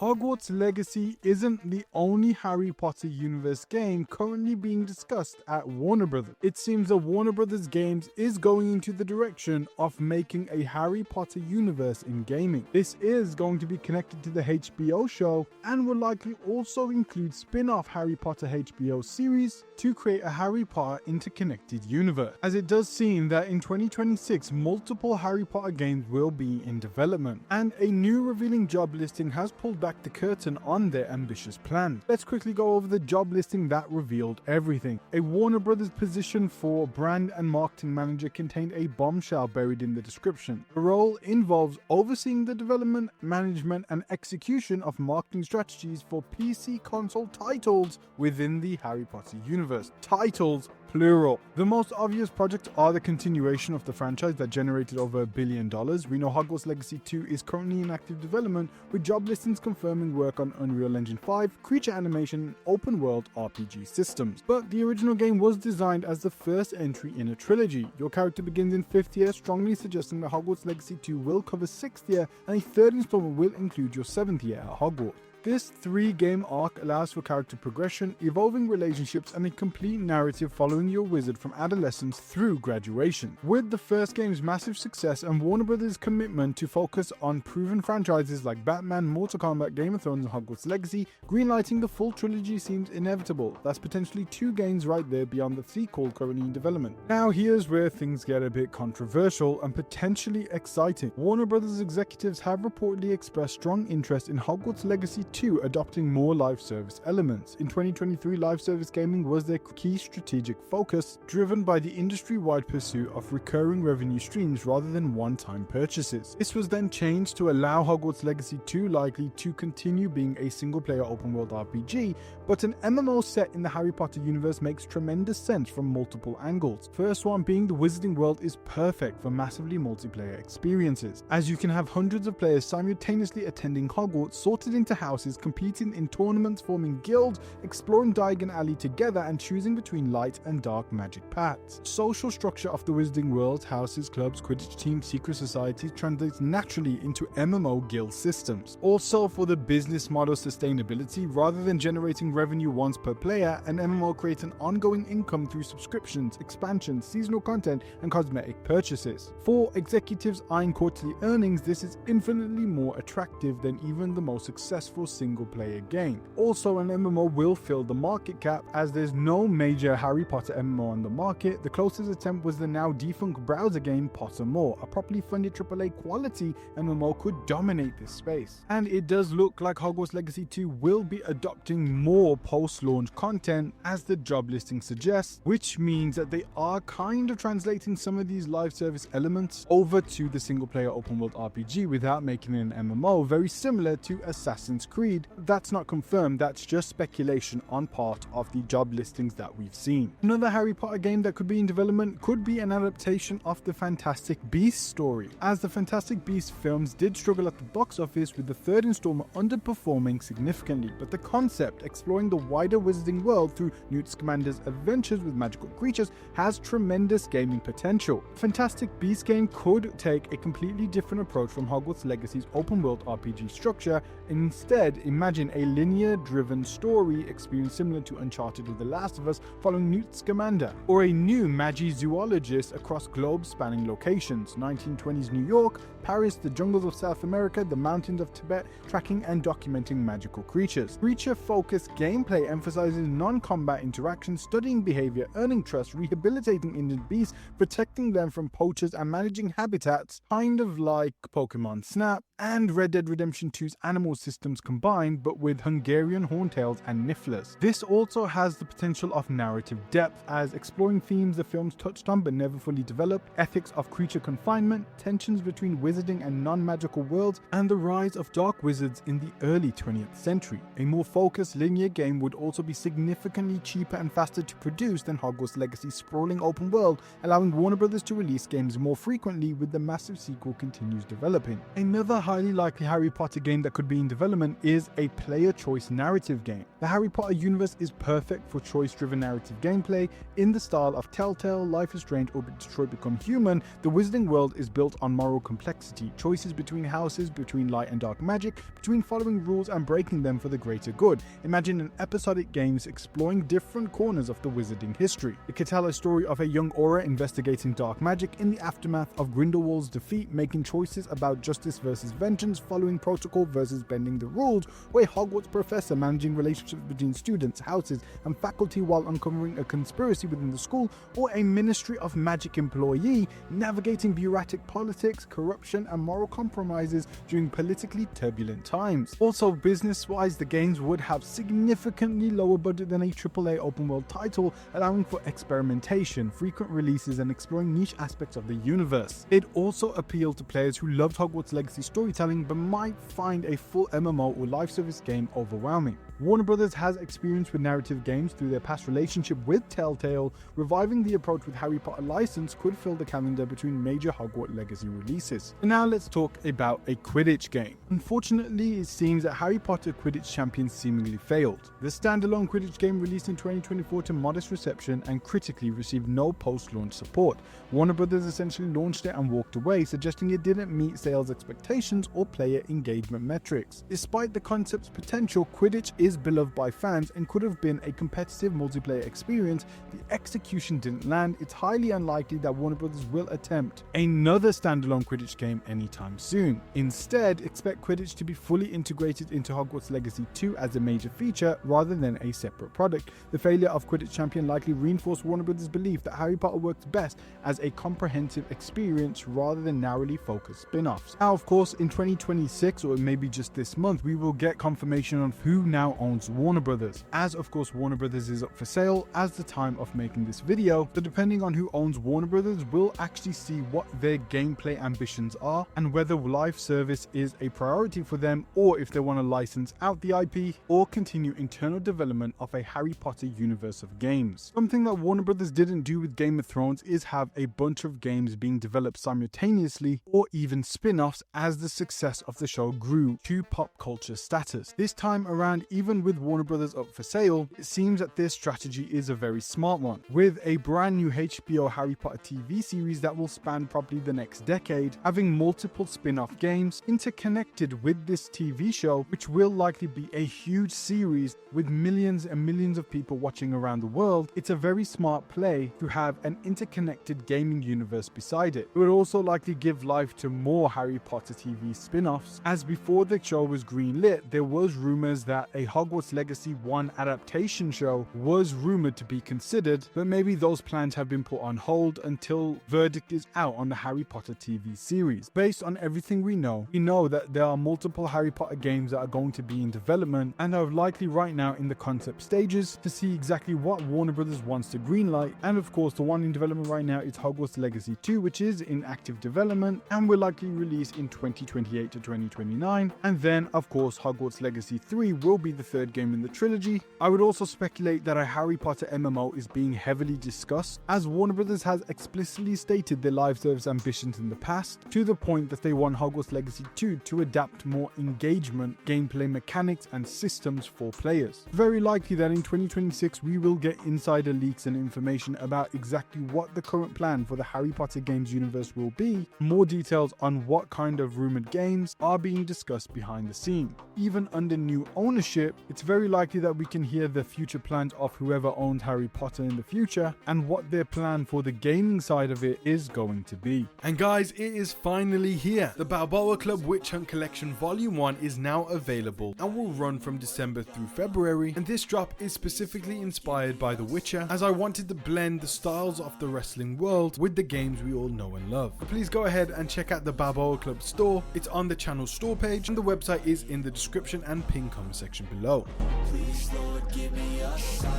Hogwarts Legacy isn't the only Harry Potter universe game currently being discussed at Warner Bros. It seems that Warner Bros. Games is going into the direction of making a Harry Potter universe in gaming. This is going to be connected to the HBO show and will likely also include spin-off Harry Potter HBO series to create a Harry Potter interconnected universe, as it does seem that in 2026 multiple Harry Potter games will be in development, and a new revealing job listing has pulled back the curtain on their ambitious plan. Let's quickly go over the job listing that revealed everything. A Warner Brothers position for brand and marketing manager contained a bombshell buried in the description. The role involves overseeing the development, management, and execution of marketing strategies for PC console titles within the Harry Potter universe. Titles plural. The most obvious projects are the continuation of the franchise that generated over $1 billion. We know Hogwarts Legacy 2 is currently in active development, with job listings confirming work on Unreal Engine 5, creature animation, and open world RPG systems. But the original game was designed as the first entry in a trilogy. Your character begins in 5th year, strongly suggesting that Hogwarts Legacy 2 will cover 6th year, and a third installment will include your 7th year at Hogwarts. This 3-game arc allows for character progression, evolving relationships, and a complete narrative following your wizard from adolescence through graduation. With the first game's massive success and Warner Bros.' commitment to focus on proven franchises like Batman, Mortal Kombat, Game of Thrones, and Hogwarts Legacy, greenlighting the full trilogy seems inevitable. That's potentially 2 games right there beyond the sequel currently in development. Now here's where things get a bit controversial and potentially exciting. Warner Bros. Executives have reportedly expressed strong interest in Hogwarts Legacy 2 adopting more live service elements. In 2023, live service gaming was their key strategic focus, driven by the industry-wide pursuit of recurring revenue streams rather than one-time purchases. This was then changed to allow Hogwarts Legacy 2 likely to continue being a single-player open-world RPG, but an MMO set in the Harry Potter universe makes tremendous sense from multiple angles. First one being the Wizarding World is perfect for massively multiplayer experiences, as you can have hundreds of players simultaneously attending Hogwarts, sorted into houses, competing in tournaments, forming guilds, exploring Diagon Alley together, and choosing between light and dark magic paths. Social structure of the Wizarding World, houses, clubs, Quidditch teams, secret societies translates naturally into MMO guild systems. Also, for the business model sustainability, rather than generating revenue once per player, an MMO creates an ongoing income through subscriptions, expansions, seasonal content, and cosmetic purchases. For executives eyeing quarterly earnings, this is infinitely more attractive than even the most successful single-player game. Also, an MMO will fill the market cap, as there's no major Harry Potter MMO on the market. The closest attempt was the now defunct browser game Pottermore. A properly funded AAA quality MMO could dominate this space. And it does look like Hogwarts Legacy 2 will be adopting more post-launch content, as the job listing suggests, which means that they are kind of translating some of these live service elements over to the single-player open-world RPG without making it an MMO, very similar to Assassin's Creed. That's not confirmed, that's just speculation on part of the job listings that we've seen. Another Harry Potter game that could be in development could be an adaptation of the Fantastic Beasts story, as the Fantastic Beasts films did struggle at the box office, with the 3rd installment underperforming significantly, but the concept, exploring the wider Wizarding World through Newt Scamander's adventures with magical creatures, has tremendous gaming potential. Fantastic Beasts game could take a completely different approach from Hogwarts Legacy's open world RPG structure, and instead imagine a linear-driven story experience similar to Uncharted or The Last of Us, following Newt Scamander, or a new Magizoologist across globe-spanning locations: 1920s New York, Paris, the jungles of South America, the mountains of Tibet, tracking and documenting magical creatures. Creature-focused gameplay emphasizes non-combat interaction, studying behavior, earning trust, rehabilitating injured beasts, protecting them from poachers, and managing habitats, kind of like Pokemon Snap and Red Dead Redemption 2's animal systems combined, but with Hungarian horntails and nifflers. This also has the potential of narrative depth, as exploring themes the films touched on but never fully developed: ethics of creature confinement, tensions between wizarding and non-magical worlds, and the rise of dark wizards in the early 20th century. A more focused linear game would also be significantly cheaper and faster to produce than Hogwarts Legacy's sprawling open world, allowing Warner Bros. To release games more frequently with the massive sequel continues developing. Another highly likely Harry Potter game that could be in development is a player choice narrative game. The Harry Potter universe is perfect for choice-driven narrative gameplay in the style of Telltale, Life is Strange, or Detroit Become Human. The Wizarding world is built on moral complexity, choices between houses, between light and dark magic, between following rules and breaking them for the greater good. Imagine an episodic games exploring different corners of the Wizarding history. It could tell a story of a young Auror investigating dark magic in the aftermath of Grindelwald's defeat, making choices about justice versus vengeance, following protocol versus bending the rules, or a Hogwarts professor managing relationships between students, houses, and faculty while uncovering a conspiracy within the school, or a Ministry of Magic employee navigating bureaucratic politics, corruption, and moral compromises during politically turbulent times. Also, business-wise, the games would have significantly lower budget than a AAA open-world title, allowing for experimentation, frequent releases, and exploring niche aspects of the universe. It also appealed to players who loved Hogwarts Legacy storytelling but might find a full MMO or live service game overwhelming. Warner Bros. Has experience with narrative games through their past relationship with Telltale. Reviving the approach with Harry Potter license could fill the calendar between major Hogwarts Legacy releases. And now let's talk about a Quidditch game. Unfortunately, it seems that Harry Potter Quidditch Champions seemingly failed. The standalone Quidditch game released in 2024 to modest reception and critically received no post-launch support. Warner Bros. Essentially launched it and walked away, suggesting it didn't meet sales expectations or player engagement metrics. Despite the concept's potential, Quidditch is beloved by fans and could have been a competitive multiplayer experience. The execution didn't land. It's highly unlikely that Warner Bros. Will attempt another standalone Quidditch game anytime soon. Instead, expect Quidditch to be fully integrated into Hogwarts Legacy 2 as a major feature rather than a separate product. The failure of Quidditch Champion likely reinforced Warner Bros. Belief that Harry Potter works best as a comprehensive experience rather than narrowly focused spin-offs. Now, of course, in 2026, or maybe just this month, we will get confirmation of who now owns Warner Brothers, as of course Warner Brothers is up for sale as the time of making this video. So depending on who owns Warner Brothers, we'll actually see what their gameplay ambitions are and whether live service is a priority for them, or if they want to license out the IP or continue internal development of a Harry Potter universe of games. Something that Warner Brothers didn't do with Game of Thrones is have a bunch of games being developed simultaneously or even spin-offs as the success of the show grew to pop culture status. This time around, even with Warner Bros. Up for sale, it seems that this strategy is a very smart one. With a brand new HBO Harry Potter TV series that will span probably the next decade, having multiple spin-off games interconnected with this TV show, which will likely be a huge series with millions and millions of people watching around the world, it's a very smart play to have an interconnected gaming universe beside it. It would also likely give life to more Harry Potter TV spin-offs, as before the show was greenlit, there was rumors that a Hogwarts Legacy 1 adaptation show was rumored to be considered, but maybe those plans have been put on hold until verdict is out on the Harry Potter TV series. Based on everything we know that there are multiple Harry Potter games that are going to be in development and are likely right now in the concept stages to see exactly what Warner Bros. Wants to greenlight. And of course, the one in development right now is Hogwarts Legacy 2, which is in active development and will likely release in 2028 to 2029. And then, of course, Hogwarts Legacy 3 will be the third game in the trilogy. I would also speculate that a Harry Potter MMO is being heavily discussed, as Warner Bros. Has explicitly stated their live service ambitions in the past, to the point that they want Hogwarts Legacy 2 to adapt more engagement, gameplay mechanics, and systems for players. Very likely that in 2026 we will get insider leaks and information about exactly what the current plan for the Harry Potter games universe will be, more details on what kind of rumored games are being discussed behind the scene. Even under new ownership, it's very likely that we can hear the future plans of whoever owns Harry Potter in the future and what their plan for the gaming side of it is going to be. And guys, it is finally here. The Balboa Club Witch Hunt Collection Volume 1 is now available and will run from December through February, and this drop is specifically inspired by The Witcher, as I wanted to blend the styles of the wrestling world with the games we all know and love. So please go ahead and check out the Balboa Club store. It's on the channel store page and the website is in the description and pinned comment section below. Please, Lord, give me a sign,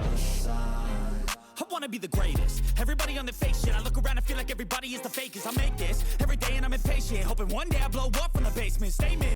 a sign. I wanna be the greatest. Everybody on the fake shit. I look around and feel like everybody is the fakest. I make this every day and I'm impatient, hoping one day I blow up from the basement. Statement.